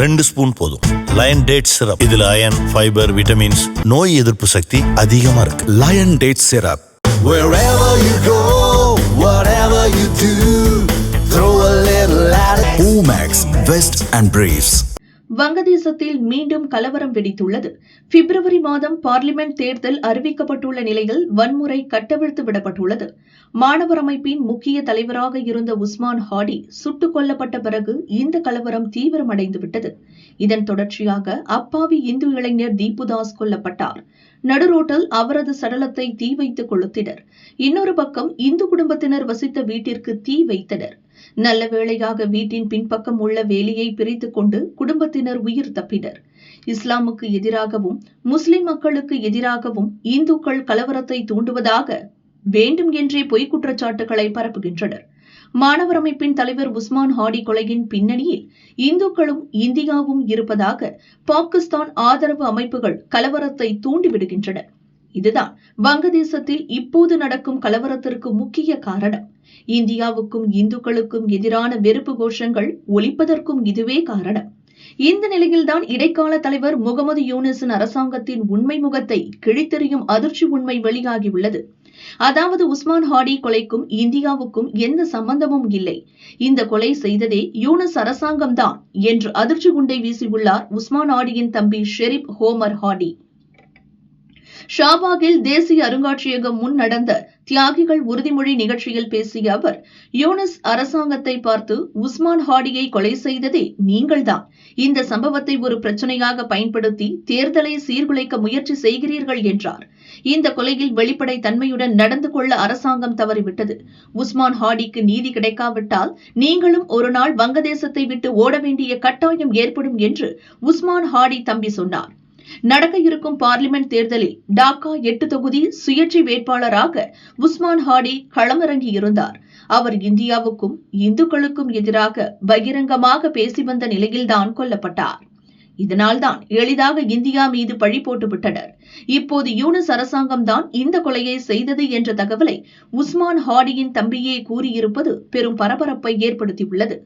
2 spoon போதும். Lion date syrup, இதுல iron, fibre, vitamins, நோய் எதிர்ப்பு சக்தி அதிகமா இருக்கு. Lion date syrup. Wherever you go, whatever you do, throw a little at it. Omax, Vest and Briefs. வங்கதேசத்தில் மீண்டும் கலவரம் வெடித்துள்ளது. பிப்ரவரி மாதம் பார்லிமெண்ட் தேர்தல் அறிவிக்கப்பட்டுள்ள நிலையில் வன்முறை கட்டவிழ்த்து விடப்பட்டுள்ளது. மாணவர் அமைப்பின் முக்கிய தலைவராக இருந்த உஸ்மான் ஹாடி சுட்டுக் கொல்லப்பட்ட பிறகு இந்த கலவரம் தீவிரமடைந்துவிட்டது. இதன் தொடர்ச்சியாக அப்பாவி இந்து இளைஞர் தீபுதாஸ் கொல்லப்பட்டார். நடுரோட்டில் அவரது சடலத்தை தீ வைத்து கொளுத்தினர். இன்னொரு பக்கம் இந்து குடும்பத்தினர் வசித்த வீட்டிற்கு தீ வைத்தனர். நல்ல வேளையாக வீட்டின் பின்பக்கம் உள்ள வேலியை பிரித்துக் கொண்டு குடும்பத்தினர் உயிர் தப்பினர். இஸ்லாமுக்கு எதிராகவும் முஸ்லிம் மக்களுக்கு எதிராகவும் இந்துக்கள் கலவரத்தை தூண்டுவதாக வேண்டும் என்றே பொய்க் குற்றச்சாட்டுகளை பரப்புகின்றனர். மாணவர் அமைப்பின் தலைவர் உஸ்மான் ஹாடி கொலையின் பின்னணியில் இந்துக்களும் இந்தியாவும் இருப்பதாக பாகிஸ்தான் ஆதரவு அமைப்புகள் கலவரத்தை தூண்டிவிடுகின்றன. இதுதான் வங்கதேசத்தில் இப்போது நடக்கும் கலவரத்திற்கு முக்கிய காரணம். இந்தியாவுக்கும் இந்துக்களுக்கும் எதிரான வெறுப்பு கோஷங்கள் ஒலிப்பதற்கும் இதுவே காரணம். இந்த நிலையில்தான் இடைக்கால தலைவர் முகமது யூனிஸின் அரசாங்கத்தின் உண்மை முகத்தை கிழித்தெறியும் அதிர்ச்சி உண்மை வெளியாகியுள்ளது. அதாவது உஸ்மான் ஹாடி கொலைக்கும் இந்தியாவுக்கும் எந்த சம்பந்தமும் இல்லை, இந்த கொலை செய்ததே யூனிஸ் அரசாங்கம்தான் என்று அதிர்ச்சி குண்டை வீசியுள்ளார் உஸ்மான் ஹாடியின் தம்பி ஷெரீப் ஹோமர் ஹாடி. ஷாபாகில் தேசிய அருங்காட்சியகம் முன் நடந்த தியாகிகள் உறுதிமொழி நிகழ்ச்சியில் பேசிய அவர், யூனிஸ் அரசாங்கத்தை பார்த்து உஸ்மான் ஹாடியை கொலை செய்ததே நீங்கள்தான். இந்த சம்பவத்தை ஒரு பிரச்சனையாக பயன்படுத்தி தேர்தலை சீர்குலைக்க முயற்சி செய்கிறீர்கள் என்றார். இந்த கொலையில் வெளிப்படை தன்மையுடன் நடந்து கொள்ள அரசாங்கம் தவறிவிட்டது. உஸ்மான் ஹாடிக்கு நீதி கிடைக்காவிட்டால் நீங்களும் ஒரு நாள் வங்கதேசத்தை விட்டு ஓட வேண்டிய கட்டாயம் ஏற்படும் என்று உஸ்மான் ஹாடி தம்பி சொன்னார். நடக்க இருக்கும் பார்லிமெண்ட் தேர்தலில் டாக்கா 8 தொகுதி சுயேட்சை வேட்பாளராக உஸ்மான் ஹாடி களமிறங்கியிருந்தார். அவர் இந்தியாவுக்கும் இந்துக்களுக்கும் எதிராக பகிரங்கமாக பேசி வந்த நிலையில்தான் கொல்லப்பட்டார். இதனால்தான் எளிதாக இந்தியா மீது பழி போட்டுவிட்டனர். இப்போது யூனிஸ் அரசாங்கம்தான் இந்த கொலையை செய்தது என்ற தகவலை உஸ்மான் ஹாடியின் தம்பியே கூறியிருப்பது பெரும் பரபரப்பை ஏற்படுத்தியுள்ளது.